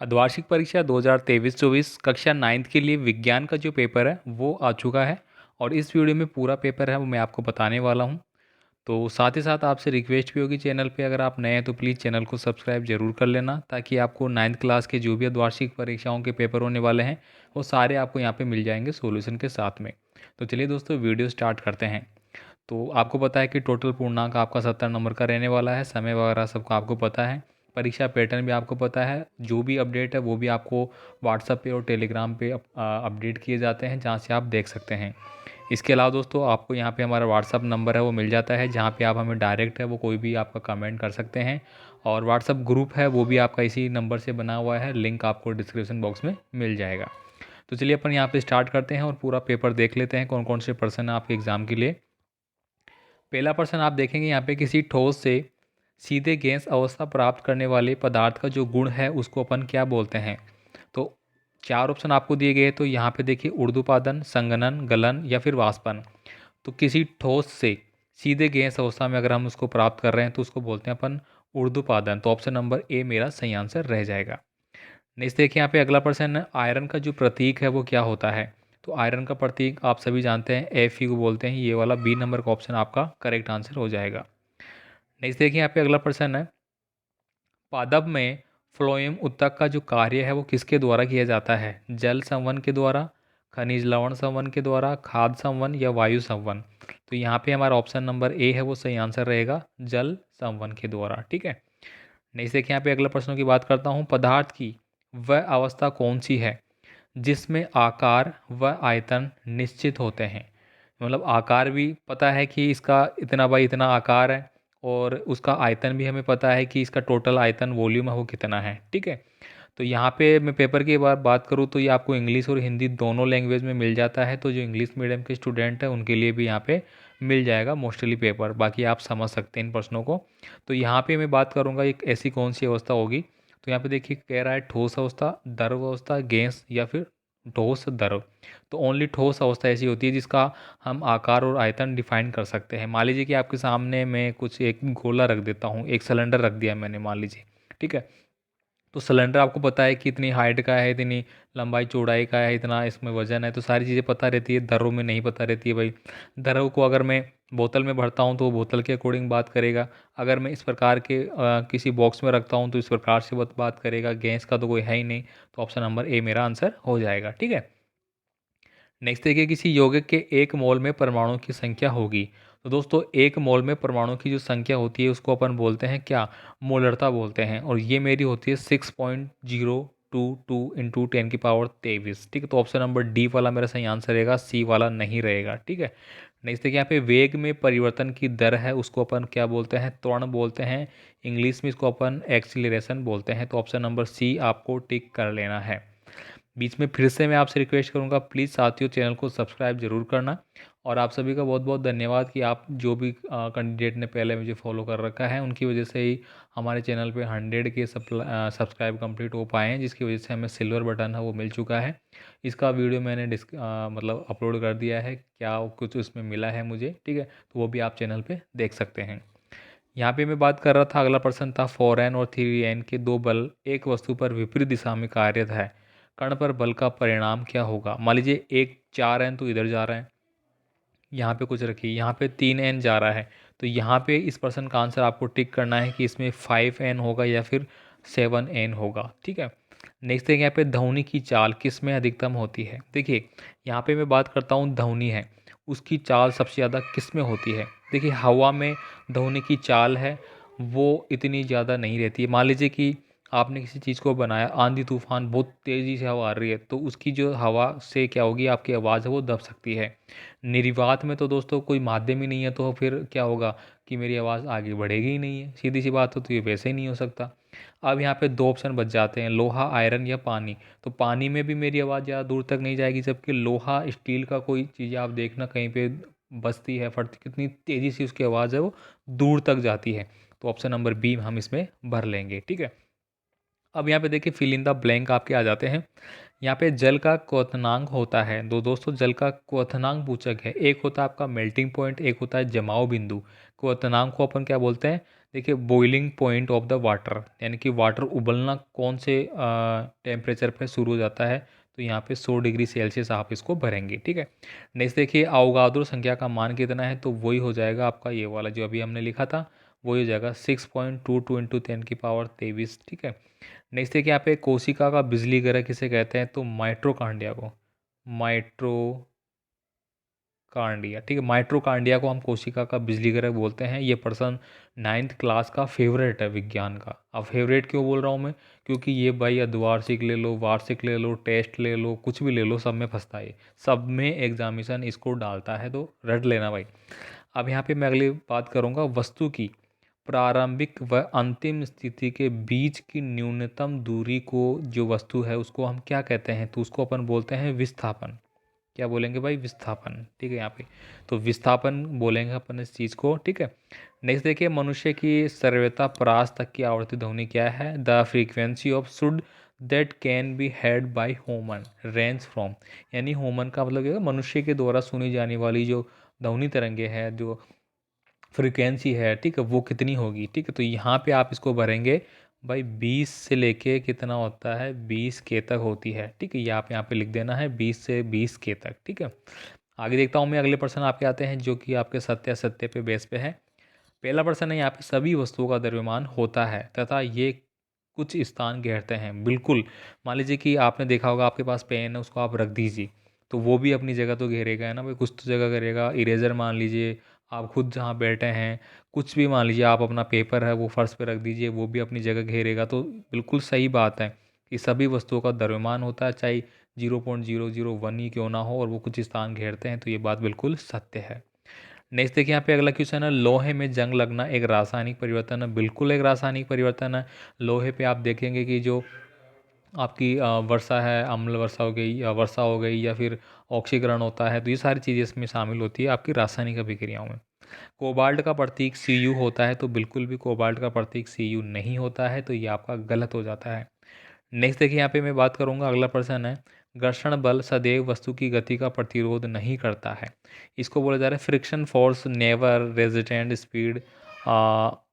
अर्धवार्षिक परीक्षा 2023-24 कक्षा 9th के लिए विज्ञान का जो पेपर है वो आ चुका है और इस वीडियो में पूरा पेपर है वो मैं आपको बताने वाला हूँ। तो साथ ही साथ आपसे रिक्वेस्ट भी होगी, चैनल पे अगर आप नए हैं तो प्लीज़ चैनल को सब्सक्राइब जरूर कर लेना, ताकि आपको 9th क्लास के जो भी अर्धवार्षिक परीक्षाओं के पेपर होने वाले हैं वो सारे आपको यहाँ पे मिल जाएंगे सॉल्यूशन के साथ में। तो चलिए दोस्तों, वीडियो स्टार्ट करते हैं। तो आपको पता है कि टोटल पूर्णांक आपका 70 नंबर का रहने वाला है। समय वगैरह सबको आपको पता है। परीक्षा पैटर्न भी आपको पता है। जो भी अपडेट है वो भी आपको व्हाट्सएप पे और टेलीग्राम पे अपडेट किए जाते हैं, जहाँ से आप देख सकते हैं। इसके अलावा दोस्तों, आपको यहाँ पे हमारा व्हाट्सअप नंबर है वो मिल जाता है, जहाँ पे आप हमें डायरेक्ट है वो कोई भी आपका कमेंट कर सकते हैं। और व्हाट्सअप ग्रुप है वो भी आपका इसी नंबर से बना हुआ है, लिंक आपको डिस्क्रिप्शन बॉक्स में मिल जाएगा। तो चलिए अपन यहाँ पे स्टार्ट करते हैं और पूरा पेपर देख लेते हैं कौन कौन से पर्सन है आपके एग्ज़ाम के लिए। पहला प्रश्न आप देखेंगे यहाँ पे, किसी ठोस से सीधे गैस अवस्था प्राप्त करने वाले पदार्थ का जो गुण है उसको अपन क्या बोलते हैं। तो चार ऑप्शन आपको दिए गए हैं। तो यहाँ पे देखिए, ऊर्ध्वपातन, संघनन, गलन या फिर वाष्पन। तो किसी ठोस से सीधे गैस अवस्था में अगर हम उसको प्राप्त कर रहे हैं तो उसको बोलते हैं अपन ऊर्ध्वपातन। तो ऑप्शन नंबर ए मेरा सही आंसर रह जाएगा। नेक्स्ट देखिए, यहाँ पे अगला प्रश्न है, आयरन का जो प्रतीक है वो क्या होता है। तो आयरन का प्रतीक आप सभी जानते हैं, एफ को बोलते हैं। ये वाला बी नंबर का ऑप्शन आपका करेक्ट आंसर हो जाएगा। नेक्स्ट देखिए, यहाँ पे अगला प्रश्न है, पादप में फ्लोएम उत्तक का जो कार्य है वो किसके द्वारा किया जाता है। जल संवन के द्वारा, खनिज लवण संवन के द्वारा, खाद संवन या वायु संवन। तो यहाँ पे हमारा ऑप्शन नंबर ए है वो सही आंसर रहेगा, जल संवन के द्वारा। ठीक है। नेक्स्ट देखिए, यहाँ पे अगला प्रश्नों की बात करता हूँ, पदार्थ की वह अवस्था कौन सी है जिसमें आकार व आयतन निश्चित होते हैं। मतलब आकार भी पता है कि इसका इतना बाई इतना आकार है, और उसका आयतन भी हमें पता है कि इसका टोटल आयतन वॉल्यूम है वो कितना है। ठीक है। तो यहाँ पे मैं पेपर की बात करूँ तो ये आपको इंग्लिश और हिंदी दोनों लैंग्वेज में मिल जाता है। तो जो इंग्लिश मीडियम के स्टूडेंट हैं उनके लिए भी यहाँ पे मिल जाएगा मोस्टली पेपर। बाकी आप समझ सकते हैं इन प्रश्नों को। तो यहाँ पे मैं बात करूँगा एक ऐसी कौन सी अवस्था होगी। तो यहाँ पे देखिए, कह रहा है ठोस अवस्था, द्रव अवस्था, गैस या फिर ठोस द्रव। तो ओनली ठोस अवस्था ऐसी होती है जिसका हम आकार और आयतन डिफाइन कर सकते हैं। मान लीजिए कि आपके सामने मैं कुछ एक गोला रख देता हूँ, एक सिलेंडर रख दिया मैंने मान लीजिए। ठीक है। तो सिलेंडर आपको पता है कि इतनी हाइट का है, इतनी लंबाई चौड़ाई का है, इतना इसमें वजन है, तो सारी चीज़ें पता रहती है। द्रव में नहीं पता रहती है भाई। द्रव को अगर मैं बोतल में भरता हूँ तो वो बोतल के अकॉर्डिंग बात करेगा। अगर मैं इस प्रकार के किसी बॉक्स में रखता हूँ तो इस प्रकार से बात करेगा। गैस का तो कोई है ही नहीं। तो ऑप्शन नंबर ए मेरा आंसर हो जाएगा। ठीक है। नेक्स्ट देखिए, किसी यौगिक के एक मोल में परमाणु की संख्या होगी। तो दोस्तों, एक मोल में परमाणु की जो संख्या होती है उसको अपन बोलते हैं क्या, मोलरता बोलते हैं। और ये मेरी होती है 6.022 इंटू 10⁻23। ठीक है। तो ऑप्शन नंबर डी वाला मेरा सही आंसर रहेगा, सी वाला नहीं रहेगा। ठीक है। नेक्स्ट देखिए, यहाँ पे वेग में परिवर्तन की दर है उसको अपन क्या बोलते हैं, त्वरण बोलते हैं। इंग्लिश में इसको अपन एक्सीलरेशन बोलते हैं। तो ऑप्शन नंबर सी आपको टिक कर लेना है। बीच में फिर से मैं आपसे रिक्वेस्ट करूंगा, प्लीज़ साथियों चैनल को सब्सक्राइब जरूर करना। और आप सभी का बहुत बहुत धन्यवाद कि आप जो भी कैंडिडेट ने पहले मुझे फॉलो कर रखा है, उनकी वजह से ही हमारे चैनल पे 100 के सब्सक्राइब कंप्लीट हो पाए हैं, जिसकी वजह से हमें सिल्वर बटन है वो मिल चुका है। इसका वीडियो मैंने मतलब अपलोड कर दिया है, क्या कुछ उसमें मिला है मुझे। ठीक है। तो वो भी आप चैनल पर देख सकते हैं। यहाँ पे मैं बात कर रहा था, अगला प्रश्न था, 4n और 3n के दो बल एक वस्तु पर विपरीत दिशा में कार्यरत है, कण पर बल का परिणाम क्या होगा। मान लीजिए एक 4n तो इधर जा रहा है, यहाँ पे कुछ रखिए, यहाँ पे 3n जा रहा है। तो यहाँ पे इस प्रश्न का आंसर आपको टिक करना है कि इसमें 5n होगा या फिर 7n होगा। ठीक है। नेक्स्ट देखिए, यहाँ पे ध्वनि की चाल किस में अधिकतम होती है। देखिए, यहाँ पे मैं बात करता हूँ ध्वनि है, उसकी चाल सबसे ज़्यादा किस में होती है। देखिए, हवा में ध्वनि की चाल है वो इतनी ज़्यादा नहीं रहती है। मान लीजिए कि आपने किसी चीज़ को बनाया, आंधी तूफान, बहुत तेज़ी से हवा आ रही है, तो उसकी जो हवा से क्या होगी, आपकी आवाज़ है वो दब सकती है। निर्वात में तो दोस्तों कोई माध्यम ही नहीं है, तो फिर क्या होगा कि मेरी आवाज़ आगे बढ़ेगी ही नहीं है, सीधी सी बात हो। तो ये वैसे ही नहीं हो सकता। अब यहाँ पे दो ऑप्शन बच जाते हैं, लोहा, आयरन या पानी। तो पानी में भी मेरी आवाज़ ज़्यादा दूर तक नहीं जाएगी, जबकि लोहा, स्टील का कोई चीज़ आप देखना कहीं पे बजती है, फटती, कितनी तेज़ी से उसकी आवाज़ है वो दूर तक जाती है। तो ऑप्शन नंबर बी हम इसमें भर लेंगे। ठीक है। अब यहाँ पे देखिए, फिल इन द ब्लैंक आपके आ जाते हैं। यहाँ पे जल का क्वथनांक होता है दो दोस्तों, जल का क्वथनांक पूछक है। एक होता है आपका मेल्टिंग पॉइंट, एक होता है जमाव बिंदु। क्वथनांक को अपन क्या बोलते हैं, देखिए boiling point of the water, यानी कि वाटर उबलना कौन से टेम्परेचर पे शुरू हो जाता है, तो यहाँ पे 100 डिग्री सेल्सियस आप इसको भरेंगे। ठीक है। नेक्स्ट देखिए अवगाद्रो संख्या का मान कितना है, तो वही हो जाएगा आपका ये वाला जो अभी हमने लिखा था, वही हो जाएगा 6.22 इंटू 10⁻23। ठीक है। नेक्स्ट देखिए यहाँ पे कोशिका का बिजली ग्रह किसे कहते हैं, तो माइट्रोकांडिया को, माइट्रोकांडिया। ठीक है, माइट्रोकांडिया को हम कोशिका का बिजली ग्रह बोलते हैं। ये पर्सन 9th क्लास का फेवरेट है विज्ञान का। अब फेवरेट क्यों बोल रहा हूँ मैं, क्योंकि ये भाई अर्धवार्षिक ले लो, वार्षिक ले लो, टेस्ट ले लो, कुछ भी ले लो, सब में फंसता है, सब में एग्जामिनेशन इसको डालता है, तो रट लेना भाई। अब यहाँ पे मैं अगली बात करूँगा, वस्तु की प्रारंभिक व अंतिम स्थिति के बीच की न्यूनतम दूरी को, जो वस्तु है उसको हम क्या कहते हैं, तो उसको अपन बोलते हैं विस्थापन। क्या बोलेंगे भाई, विस्थापन। ठीक है, यहाँ पे तो विस्थापन बोलेंगे अपन इस चीज़ को। ठीक है। नेक्स्ट देखिए मनुष्य की सर्वथा परास तक की आवर्ती ध्वनि क्या है, the frequency of should that can be head by human range from, यानी ह्यूमन का मतलब क्या है, मनुष्य के द्वारा सुनी जाने वाली जो ध्वनि तरंगे है, जो फ्रीक्वेंसी है, ठीक है, वो कितनी होगी। ठीक है, तो यहाँ पे आप इसको भरेंगे भाई 20 से लेके कितना होता है, 20 के तक होती है। ठीक है, ये आप यहाँ पे लिख देना है 20 से 20 के तक। ठीक है। आगे देखता हूँ मैं, अगले प्रश्न आपके आते हैं जो कि आपके सत्य असत्य पे बेस पे है। पहला प्रश्न है यहाँ पे, सभी वस्तुओं का द्रव्यमान होता है तथा ये कुछ स्थान घेरते हैं। बिल्कुल। मान लीजिए कि आपने देखा होगा आपके पास पेन है, उसको आप रख दीजिए, तो वो भी अपनी जगह तो घेरेगा है ना भाई, कुछ तो जगह करेगा। इरेजर मान लीजिए, आप खुद जहाँ बैठे हैं, कुछ भी मान लीजिए, आप अपना पेपर है वो फर्श पे रख दीजिए, वो भी अपनी जगह घेरेगा। तो बिल्कुल सही बात है कि सभी वस्तुओं का द्रव्यमान होता है, चाहे 0.001 ही क्यों ना हो, और वो कुछ स्थान घेरते हैं, तो ये बात बिल्कुल सत्य है। नेक्स्ट देखिए यहाँ पे अगला क्वेश्चन है, लोहे में जंग लगना एक रासायनिक परिवर्तन है। बिल्कुल एक रासायनिक परिवर्तन है। लोहे पे आप देखेंगे कि जो आपकी वर्षा है, अम्ल वर्षा हो गई या वर्षा हो गई, या फिर ऑक्सीकरण होता है, तो ये सारी चीज़ें इसमें शामिल होती है आपकी रासायनिक अभिक्रियाओं में। कोबाल्ट का प्रतीक Cu होता है, तो बिल्कुल भी कोबाल्ट का प्रतीक Cu नहीं होता है, तो ये आपका गलत हो जाता है। नेक्स्ट देखिए यहाँ पे मैं बात करूँगा, अगला प्रश्न है, घर्षण बल सदैव वस्तु की गति का प्रतिरोध नहीं करता है। इसको बोला जा रहा है friction force never resistant speed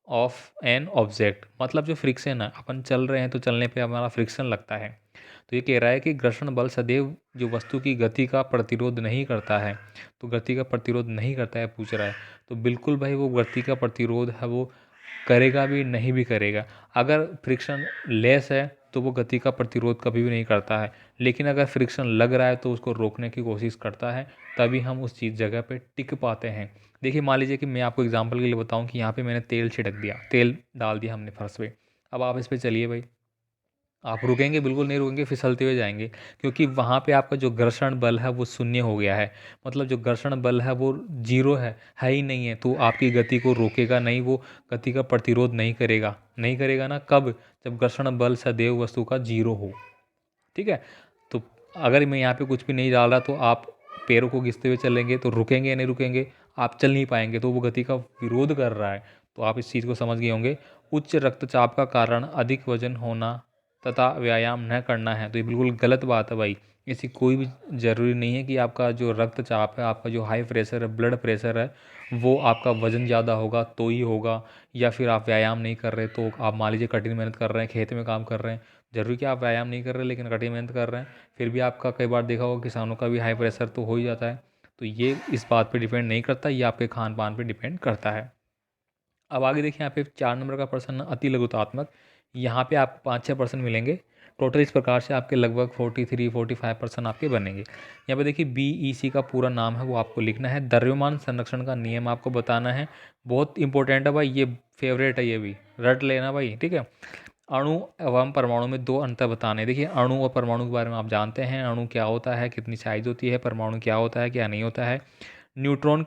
of an object. मतलब जो फ्रिक्शन है, अपन चल रहे हैं तो चलने पे हमारा फ्रिक्शन लगता है, तो ये कह रहा है कि घर्षण बल सदैव जो वस्तु की गति का प्रतिरोध नहीं करता है, तो गति का प्रतिरोध नहीं करता है पूछ रहा है, तो बिल्कुल भाई वो गति का प्रतिरोध है वो करेगा भी नहीं भी करेगा। अगर फ्रिक्शन लेस है तो वो गति का प्रतिरोध कभी भी नहीं करता है, लेकिन अगर फ्रिक्शन लग रहा है तो उसको रोकने की कोशिश करता है, तभी हम उस चीज़ जगह पे टिक पाते हैं। देखिए मान लीजिए कि मैं आपको एग्जांपल के लिए बताऊं कि यहाँ पे मैंने तेल छिड़क दिया, तेल डाल दिया हमने फर्श पे, अब आप इस पे चलिए भाई, आप रुकेंगे, बिल्कुल नहीं रुकेंगे, फिसलते हुए जाएंगे, क्योंकि वहाँ पे आपका जो घर्षण बल है वो शून्य हो गया है। मतलब जो घर्षण बल है वो जीरो है ही नहीं है, तो आपकी गति को रोकेगा नहीं, वो गति का प्रतिरोध नहीं करेगा। नहीं करेगा ना, कब, जब घर्षण बल सदैव वस्तु का जीरो हो। ठीक है। तो अगर मैं यहाँ पे कुछ भी नहीं डाल रहा, तो आप पैरों को घिसते हुए चलेंगे, तो रुकेंगे या नहीं रुकेंगे, आप चल नहीं पाएंगे, तो वो गति का विरोध कर रहा है। तो आप इस चीज़ को समझ गए होंगे। उच्च रक्तचाप का कारण अधिक वजन होना तथा व्यायाम न करना है, तो ये बिल्कुल गलत बात है भाई। ऐसी कोई भी ज़रूरी नहीं है कि आपका जो रक्तचाप है, आपका जो हाई प्रेशर है, ब्लड प्रेशर है, वो आपका वजन ज़्यादा होगा तो ही होगा, या फिर आप व्यायाम नहीं कर रहे, तो आप मान लीजिए कठिन मेहनत कर रहे हैं, खेत में काम कर रहे हैं, जरूरी कि आप व्यायाम नहीं कर रहे लेकिन कठिन मेहनत कर रहे हैं, फिर भी आपका कई बार देखा होगा किसानों का भी हाई प्रेशर तो हो ही जाता है। तो ये इस बात पे डिपेंड नहीं करता, ये आपके खान पान पे डिपेंड करता है। अब आगे देखिए यहाँ पे 4 नंबर का प्रश्न, अति लघुतात्मक। यहाँ पे आपको 5-6 प्रश्न मिलेंगे टोटल, इस प्रकार से आपके लगभग 43-45 प्रश्न आपके बनेंगे। यहाँ पे देखिए BEC का पूरा नाम है वो आपको लिखना है, द्रव्यमान संरक्षण का नियम आपको बताना है, बहुत इंपॉर्टेंट है भाई, ये फेवरेट है, ये भी रट लेना भाई। ठीक है। अणु एवं परमाणु में दो अंतर बताने। देखिए अणु और परमाणु के बारे में आप जानते हैं, अणु क्या होता है, कितनी साइज होती है, परमाणु क्या होता है, क्या नहीं होता है। न्यूटन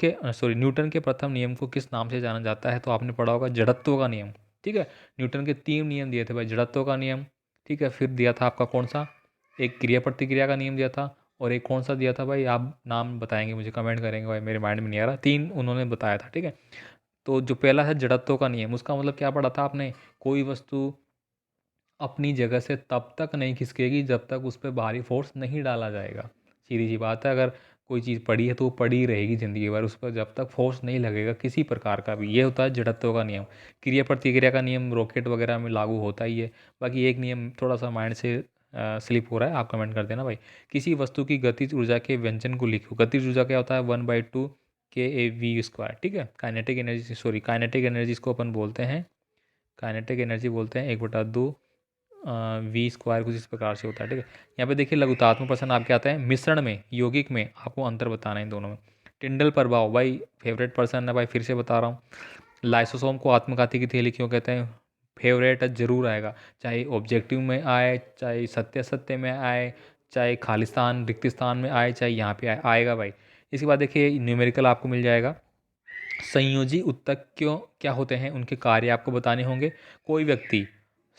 के प्रथम नियम को किस नाम से जाना जाता है, तो आपने पढ़ा होगा जड़त्व का नियम। ठीक है। न्यूटन के 3 नियम दिए थे भाई, जड़त्व का नियम, ठीक है, फिर दिया था आपका कौन सा, एक क्रिया प्रतिक्रिया का नियम दिया था, और एक कौन सा दिया था भाई, आप नाम बताएंगे मुझे, कमेंट करेंगे भाई, मेरे माइंड में नहीं आ रहा, 3 उन्होंने बताया था। ठीक है। तो जो पहला है जड़त्व का नियम, उसका मतलब क्या पढ़ा था आपने, कोई वस्तु अपनी जगह से तब तक नहीं खिसकेगी जब तक उस पर भारी फोर्स नहीं डाला जाएगा। सीधी सी बात है, अगर कोई चीज़ पड़ी है तो वो पड़ी ही रहेगी ज़िंदगी भर, उस पर जब तक फोर्स नहीं लगेगा किसी प्रकार का भी। ये होता है जड़त्व का नियम। क्रिया प्रतिक्रिया का नियम रॉकेट वगैरह में लागू होता ही है। बाकी एक नियम थोड़ा सा माइंड से स्लिप हो रहा है, आप कमेंट कर देना भाई। किसी वस्तु की गतिज ऊर्जा के व्यंजन को लिखो। गतिज ऊर्जा क्या होता है? 1/2 kAv²। ठीक है। Kinetic energy, sorry kinetic energy इसको अपन बोलते हैं, काइनेटिक एनर्जी बोलते हैं 1/2 v² कुछ इस प्रकार से होता है। ठीक है। यहाँ पे देखिए लघुतात्मक प्रश्न आपके आता है मिश्रण में, यौगिक में आपको अंतर बताना है इन दोनों में। टिंडल प्रभाव भाई फेवरेट पर्सन है भाई, फिर से बता रहा हूँ। लाइसोसोम को आत्मघाती की थैली क्यों कहते हैं? फेवरेट जरूर आएगा, चाहे ऑब्जेक्टिव में आए, चाहे सत्य सत्य में आए, चाहे खालिस्तान रिक्त स्थान में आए, चाहे यहाँ पे आएगा भाई। इसके बाद देखिए न्यूमेरिकल आपको मिल जाएगा। संयोजी उत्तक क्यों क्या होते हैं, उनके कार्य आपको बताने होंगे। कोई व्यक्ति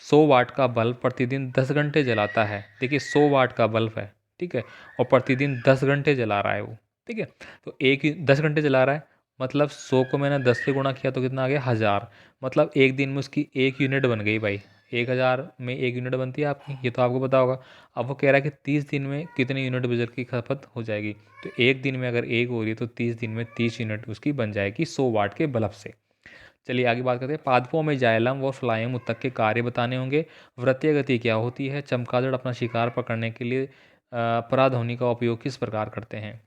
100 वाट का बल्ब प्रतिदिन 10 घंटे जलाता है। देखिए 100 वाट का बल्ब है, ठीक है, और प्रतिदिन 10 घंटे जला रहा है वो। ठीक है। तो 10 घंटे जला रहा है, मतलब 100 को मैंने 10 से गुणा किया तो कितना आ गया? 1000। मतलब एक दिन में उसकी 1 यूनिट बन गई भाई। 1000 में 1 यूनिट बनती है आपकी, ये तो आपको पता होगा। अब वो कह रहा है कि 30 दिन में कितनी यूनिट बिजली की खपत हो जाएगी। तो एक दिन में अगर एक हो रही है तो 30 दिन में 30 यूनिट उसकी बन जाएगी 100 वाट के बल्ब से। चलिए आगे बात करते हैं। पादपों में जाइलम व फ्लाइम उत्तक के कार्य बताने होंगे। वृत्तीय गति क्या होती है? चमगादड़ अपना शिकार पकड़ने के लिए पराध्वनि का उपयोग किस प्रकार करते हैं?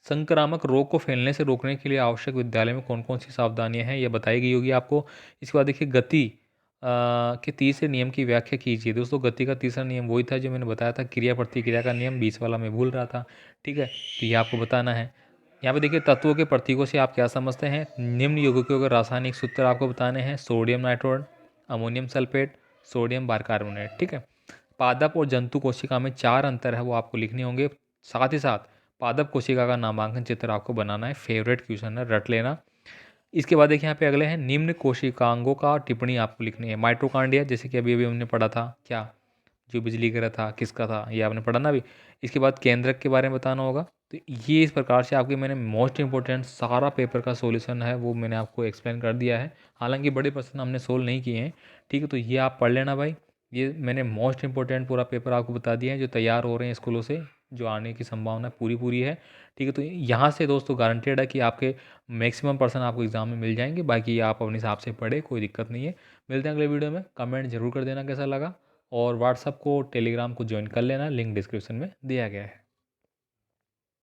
संक्रामक रोग को फैलने से रोकने के लिए आवश्यक विद्यालय में कौन कौन सी सावधानियां हैं, ये बताई गई होगी आपको। इसके बाद देखिए गति के तीसरे नियम की व्याख्या कीजिए। दोस्तों गति का तीसरा नियम वही था जो मैंने बताया था, क्रिया प्रतिक्रिया का नियम, 20 वाला मैं भूल रहा था। ठीक है, तो ये आपको बताना है। यहाँ पे देखिए तत्वों के प्रतीकों से आप क्या समझते हैं। निम्न यौगिकों के रासायनिक सूत्र आपको बताने हैं। Sodium nitride, ammonium sulphate, sodium bicarbonate. ठीक है। पादप और जंतु कोशिका में 4 अंतर है वो आपको लिखने होंगे। साथ ही साथ पादप कोशिका का नामांकन चित्र आपको बनाना है। फेवरेट क्वेश्चन है, रट लेना। इसके बाद देखिए यहाँ पे अगले हैं निम्न कोशिकांगों का टिप्पणी आपको लिखनी है। माइटोकॉन्ड्रिया, जैसे कि अभी अभी हमने पढ़ा था, क्या जो बिजली का था किसका था, ये आपने पढ़ा ना अभी। इसके बाद केंद्रक के बारे में बताना होगा। तो ये इस प्रकार से आपके मैंने मोस्ट इंपॉर्टेंट सारा पेपर का सॉल्यूशन है वो मैंने आपको एक्सप्लेन कर दिया है। हालांकि बड़े प्रश्न हमने सोल्व नहीं किए हैं। ठीक है, तो ये आप पढ़ लेना भाई। ये मैंने मोस्ट इंपॉर्टेंट पूरा पेपर आपको बता दिया है जो तैयार हो रहे हैं स्कूलों से, जो आने की संभावना पूरी पूरी है। ठीक है, तो यहाँ से दोस्तों गारंटेड है कि आपके मैक्सिमम पर्सन आपको एग्जाम में मिल जाएंगे। बाकी आप अपने हिसाब से पढ़े, कोई दिक्कत नहीं है। मिलते हैं अगले वीडियो में। कमेंट जरूर कर देना कैसा लगा, और व्हाट्सअप को टेलीग्राम को ज्वाइन कर लेना, लिंक डिस्क्रिप्शन में दिया गया है।